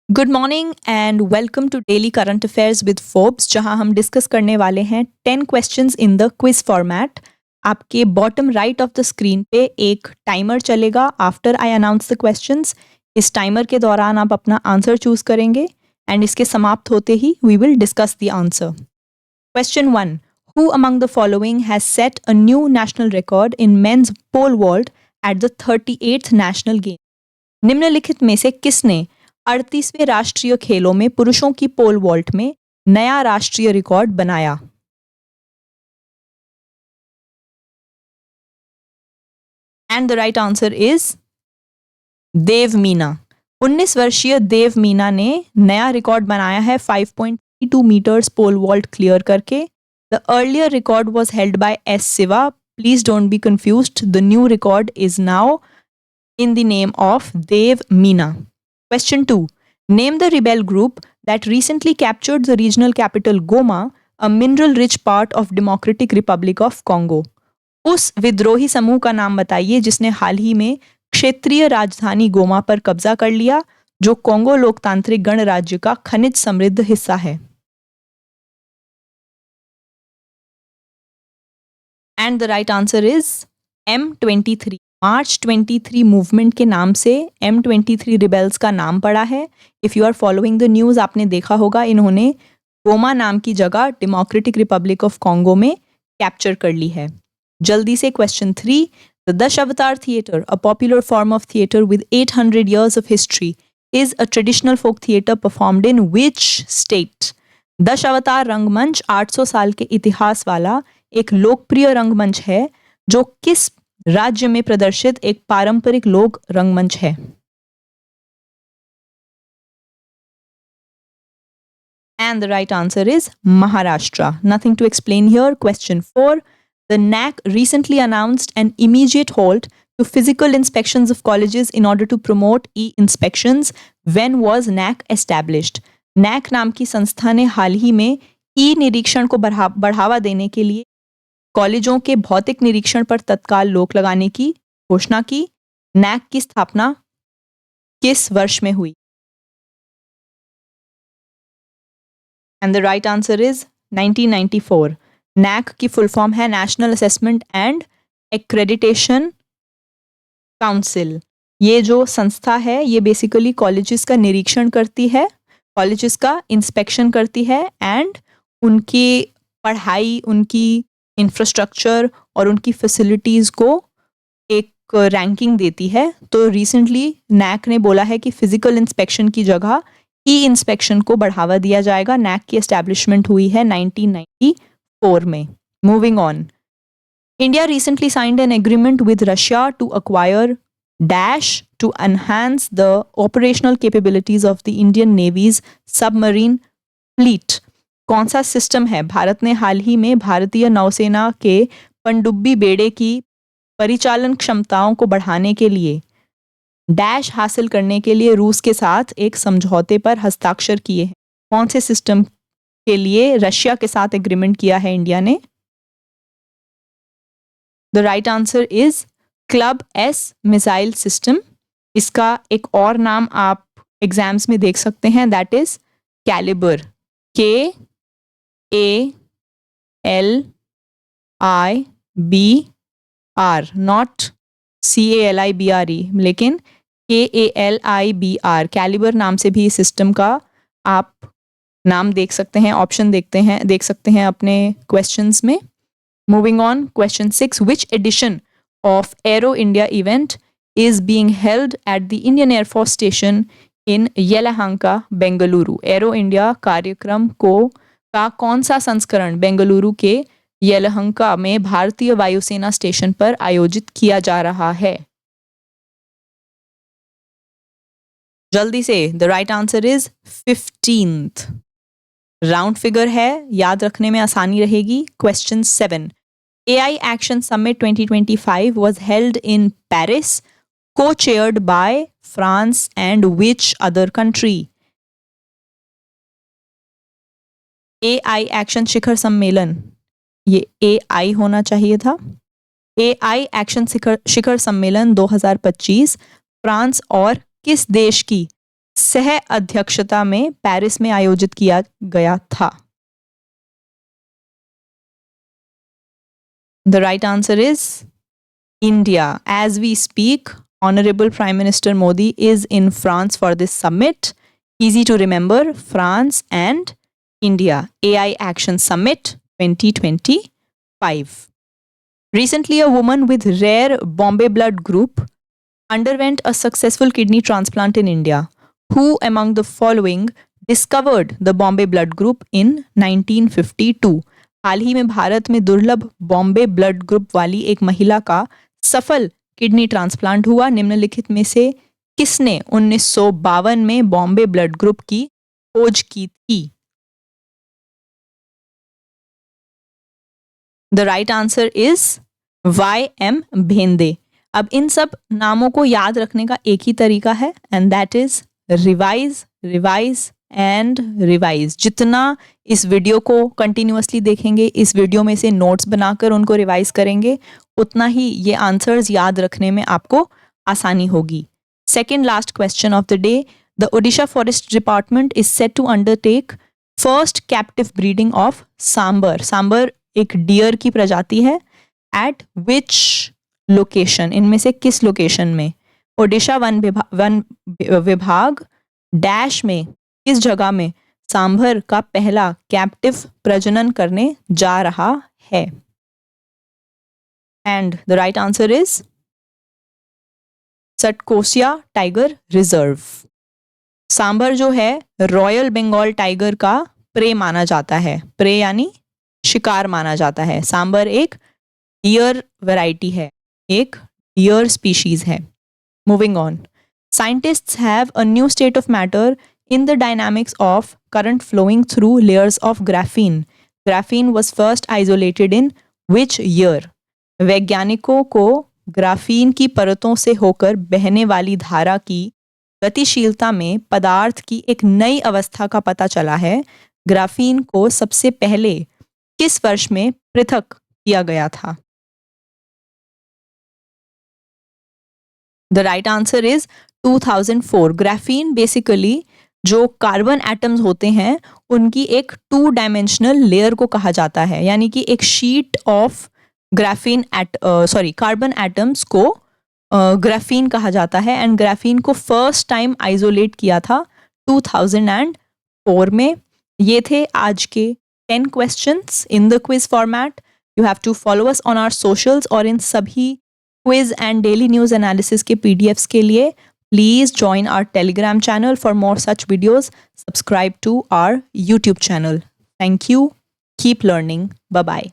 Good morning and welcome to daily current affairs with Forbes, जहां हम discuss करने वाले हैं 10 questions in the quiz format. आपके bottom right of the screen पे एक टाइमर चलेगा after I announce the questions. इस टाइमर के दौरान आप अपना आंसर चूज करेंगे एंड इसके समाप्त होते ही we will discuss the answer. Question 1, who among the following has set a new national record in men's pole vault at the 38th national game? निम्नलिखित में से किसने 38वें राष्ट्रीय खेलों में पुरुषों की पोल वॉल्ट में नया राष्ट्रीय रिकॉर्ड बनाया? And the right answer is Dev Meena. 19 वर्षीय देव मीना ने नया रिकॉर्ड बनाया है 5.32 मीटर्स पोल वॉल्ट क्लियर करके। The earlier record was held by S Siva. Please don't be confused, the new record is now in the name of Dev Meena. Question 2. Name the rebel group that recently captured the regional capital Goma, a mineral-rich part of Democratic Republic of Congo. उस विद्रोही समूह का नाम बताइए जिसने हाल ही में क्षेत्रीय राजधानी गोमा पर कब्जा कर लिया, जो कोंगो लोकतांत्रिक गणराज्य का खनिज समृद्ध हिस्सा है। And the right answer is M23। March 23 movement के नाम से M23 रिबेल्स का नाम पड़ा है। If you are following the news, आपने देखा होगा इन्होंने गोमा नाम की जगह डेमोक्रेटिक रिपब्लिक ऑफ कॉन्गो में कैप्चर कर ली है। जल्दी से question 3, the Dashavatar theatre, a popular form of theatre with 800 years of history, is a traditional folk theater performed in which state? Dashavatar रंगमंच 800 साल के इतिहास वाला एक लोकप्रिय रंगमंच है जो किस राज्य में प्रदर्शित एक पारंपरिक लोक रंगमंच है? And the right answer is Maharashtra. Nothing to explain here. Question 4. The NAC recently announced an immediate halt to physical inspections of colleges in order to promote e-inspections. When was NAC established? NAC नाम की संस्था ने हाल ही में ई निरीक्षण को बढ़ावा देने के लिए कॉलेजों के भौतिक निरीक्षण पर तत्काल रोक लगाने की घोषणा की। नैक की स्थापना किस वर्ष में हुई? And the right answer is 1994। NAAC की फुल फॉर्म है National Assessment and Accreditation Council. ये जो संस्था है ये बेसिकली कॉलेजेस का निरीक्षण करती है, कॉलेजेस का इंस्पेक्शन करती है एंड उनकी पढ़ाई, उनकी इंफ्रास्ट्रक्चर और उनकी फैसिलिटीज़ को एक रैंकिंग देती है। तो रिसेंटली नैक ने बोला है कि फिजिकल इंस्पेक्शन की जगह ई इंस्पेक्शन को बढ़ावा दिया जाएगा। नैक की एस्टैब्लिशमेंट हुई है 1994 में। Moving on, India recently signed an agreement with Russia to acquire dash to enhance the operational capabilities of the Indian navy's submarine fleet. कौन सा सिस्टम है? भारत ने हाल ही में भारतीय नौसेना के पनडुब्बी बेड़े की परिचालन क्षमताओं को बढ़ाने के लिए डैश हासिल करने के लिए रूस के साथ एक समझौते पर हस्ताक्षर किए हैं। कौन से सिस्टम के लिए रशिया के साथ एग्रीमेंट किया है इंडिया ने? The right answer is club S missile system. इसका एक और नाम आप एग्जाम्स में देख सकते हैं, that is Kalibr. KALIBR, not CALIBRE, लेकिन KALIBR, कैलिबर नाम से भी इस सिस्टम का आप नाम देख सकते हैं, ऑप्शन देख सकते हैं अपने क्वेश्चंस में। Moving on, question 6, which edition of arrow India event is being held at the Indian air force station in Yelahanka, Bengaluru? Arrow India कार्यक्रम का कौन सा संस्करण बेंगलुरु के येलहंका में भारतीय वायुसेना स्टेशन पर आयोजित किया जा रहा है? जल्दी से, the right answer is 15th। Round figure है, याद रखने में आसानी रहेगी। Question 7, AI Action Summit 2025 was held in Paris, co-chaired by France and which other country? AI Action शिखर सम्मेलन, ये AI होना चाहिए था। AI Action शिखर सम्मेलन 2025 फ्रांस और किस देश की सह अध्यक्षता में पेरिस में आयोजित किया गया था? The right answer is India. As we speak, Honorable Prime Minister Modi is in France for this summit. Easy to remember, France and India. AI Action Summit 2025. Recently, a woman with rare Bombay blood group underwent a successful kidney transplant in India. Who among the following discovered the Bombay blood group in 1952? हाल ही में भारत में दुर्लभ Bombay blood group वाली एक महिला का सफल kidney transplant हुआ। निम्नलिखित में से किसने 1952 में बॉम्बे ब्लड ग्रुप की खोज की थी? The right answer is Y.M. भेंदे। अब इन सब नामों को याद रखने का एक ही तरीका है and that is revise, revise and revise. जितना इस वीडियो को कंटिन्यूअसली देखेंगे, इस वीडियो में से नोट्स बनाकर उनको रिवाइज करेंगे, उतना ही ये आंसर्स याद रखने में आपको आसानी होगी। Second last question of the day, the Odisha forest department is set to undertake first captive breeding of sambar. Sambar एक डियर की प्रजाति है। एट विच लोकेशन, इनमें से किस लोकेशन में? ओडिशा वन विभाग डैश में किस जगह में सांभर का पहला कैप्टिव प्रजनन करने जा रहा है? And the right answer is Satkosia tiger reserve. Sambar जो है रॉयल बंगाल टाइगर का प्रे माना जाता है। प्रे यानी शिकार माना जाता है। सांभर एक डियर वैरायटी है, एक डियर स्पीशीज है। Moving on, scientists have a new state of matter in the dynamics of current flowing through layers of graphene. Graphene was first isolated in which year? वैज्ञानिकों को ग्राफीन की परतों से होकर बहने वाली धारा की गतिशीलता में पदार्थ की एक नई अवस्था का पता चला है। ग्राफीन को सबसे पहले किस वर्ष में पृथक किया गया था? The right answer is 2004. Graphene basically जो कार्बन एटम्स होते हैं उनकी एक 2 डायमेंशनल लेयर को कहा जाता है, यानी कि एक sheet of graphene carbon atoms को ग्राफीन कहा जाता है। एंड ग्राफीन को फर्स्ट टाइम आइसोलेट किया था 2004 में। ये थे आज के 10 questions in the quiz format. You have to follow us on our socials और इन सभी quiz and daily news analysis के PDFs के लिए please join our Telegram channel for more such videos. Subscribe to our YouTube channel. Thank you. Keep learning. Bye-bye.